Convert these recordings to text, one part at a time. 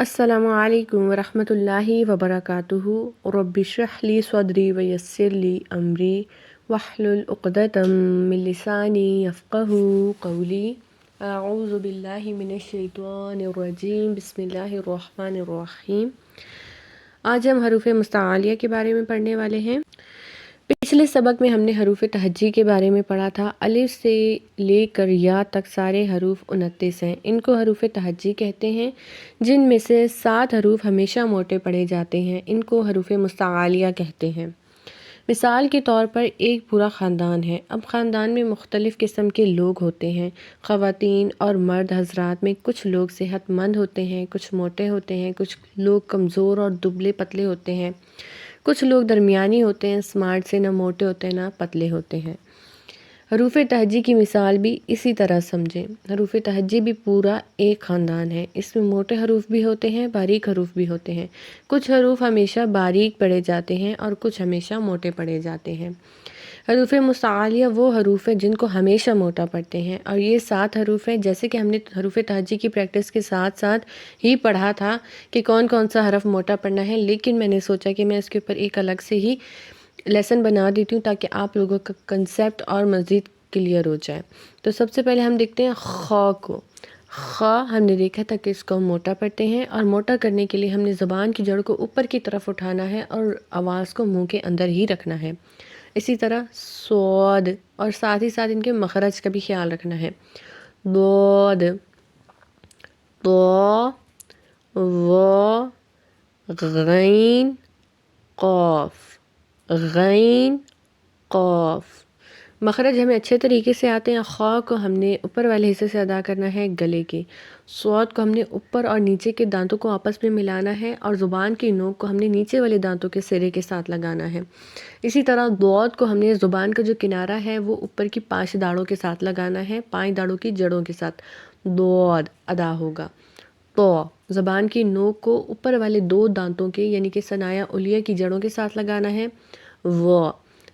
السلام علیکم ورحمۃ اللہ وبرکاتہ رب اشرح لی صدری ویسر لی امری واحلل عقدۃ من لسانی یفقہوا قولی اعوذ باللہ من الشیطان الرجیم بسم اللہ الرحمن الرحیم۔ آج ہم حروف مستعلیہ کے بارے میں پڑھنے والے ہیں۔ پچھلے سبق میں ہم نے حروف تہجی کے بارے میں پڑھا تھا۔ الف سے لے کر یا تک سارے حروف 29 ہیں، ان کو حروف تہجی کہتے ہیں۔ جن میں سے 7 حروف ہمیشہ موٹے پڑھے جاتے ہیں، ان کو حروف مستعلیہ کہتے ہیں۔ مثال کے طور پر ایک پورا خاندان ہے۔ اب خاندان میں مختلف قسم کے لوگ ہوتے ہیں۔ خواتین اور مرد حضرات میں کچھ لوگ صحت مند ہوتے ہیں، کچھ موٹے ہوتے ہیں، کچھ لوگ کمزور اور دبلے پتلے ہوتے ہیں، کچھ لوگ درمیانی ہوتے ہیں، سمارٹ سے نہ موٹے ہوتے ہیں نہ پتلے ہوتے ہیں۔ حروف تہجی کی مثال بھی اسی طرح سمجھیں۔ حروف تہجی بھی پورا ایک خاندان ہے۔ اس میں موٹے حروف بھی ہوتے ہیں، باریک حروف بھی ہوتے ہیں۔ کچھ حروف ہمیشہ باریک پڑھے جاتے ہیں اور کچھ ہمیشہ موٹے پڑھے جاتے ہیں۔ حروف مستعلیہ وہ حروف ہیں جن کو ہمیشہ موٹا پڑھتے ہیں، اور یہ 7 حروف ہیں۔ جیسے کہ ہم نے حروف تہجی کی پریکٹس کے ساتھ ساتھ ہی پڑھا تھا کہ کون کون سا حرف موٹا پڑھنا ہے، لیکن میں نے سوچا کہ میں اس کے اوپر ایک الگ سے ہی لیسن بنا دیتی ہوں تاکہ آپ لوگوں کا کنسیپٹ اور مزید کلیئر ہو جائے۔ تو سب سے پہلے ہم دیکھتے ہیں خا کو۔ خا ہم نے دیکھا تھا کہ اس کو موٹا پڑھتے ہیں، اور موٹا کرنے کے لیے ہم نے زبان کی جڑ کو اوپر کی طرف اٹھانا ہے اور آواز کو منہ کے اندر ہی رکھنا ہے۔ اسی طرح صاد، اور ساتھ ہی ساتھ ان کے مخرج کا بھی خیال رکھنا ہے۔ ضاد، طا، وا، غین، قاف، غین، قاف۔ مخرج ہمیں اچھے طریقے سے آتے ہیں۔ خا کو ہم نے اوپر والے حصے سے ادا کرنا ہے گلے کے، صاد کو ہم نے اوپر اور نیچے کے دانتوں کو آپس میں ملانا ہے، اور زبان کی نوک کو ہم نے نیچے والے دانتوں کے سرے کے ساتھ لگانا ہے۔ اسی طرح ضاد کو ہم نے زبان کا جو کنارہ ہے وہ اوپر کی 5 داڑوں کے ساتھ لگانا ہے، 5 داڑوں کی جڑوں کے ساتھ۔ ضاد ادا ہوگا۔ تو زبان کی نوک کو اوپر والے 2 دانتوں کے یعنی کہ ثنایا علیہ کی جڑوں کے ساتھ لگانا ہے۔ وا،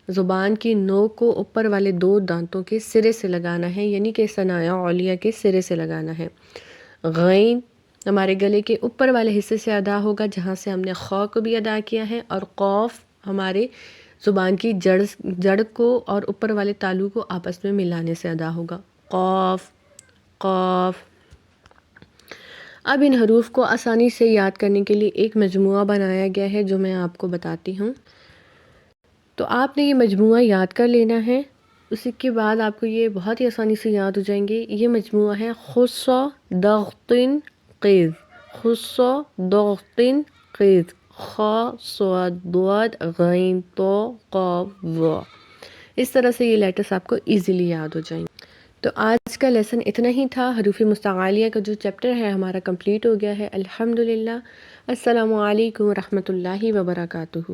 زبان کی نوک کو اوپر والے 2 دانتوں کے سرے سے لگانا ہے، یعنی کہ ثنایا علیہ کے سرے سے لگانا ہے۔ غین ہمارے گلے کے اوپر والے حصے سے ادا ہوگا جہاں سے ہم نے خا کو بھی ادا کیا ہے، اور قاف ہمارے زبان کی جڑ کو اور اوپر والے تالو کو آپس میں ملانے سے ادا ہوگا۔ قاف، قاف۔ اب ان حروف کو آسانی سے یاد کرنے کے لیے ایک مجموعہ بنایا گیا ہے جو میں آپ کو بتاتی ہوں۔ تو آپ نے یہ مجموعہ یاد کر لینا ہے، اسی کے بعد آپ کو یہ بہت ہی آسانی سے یاد ہو جائیں گے۔ یہ مجموعہ ہے خص، ضغط، قیز، خص، ضغط، قیز، خا، صاد، ضاد، غین، طا، قاف، وا۔ اس طرح سے یہ لیٹرز آپ کو ایزیلی یاد ہو جائیں گے۔ تو آج کا لیسن اتنا ہی تھا۔ حروف مستعلیہ کا جو چیپٹر ہے ہمارا کمپلیٹ ہو گیا ہے الحمدللہ۔ السلام علیکم ورحمۃ اللہ وبرکاتہ۔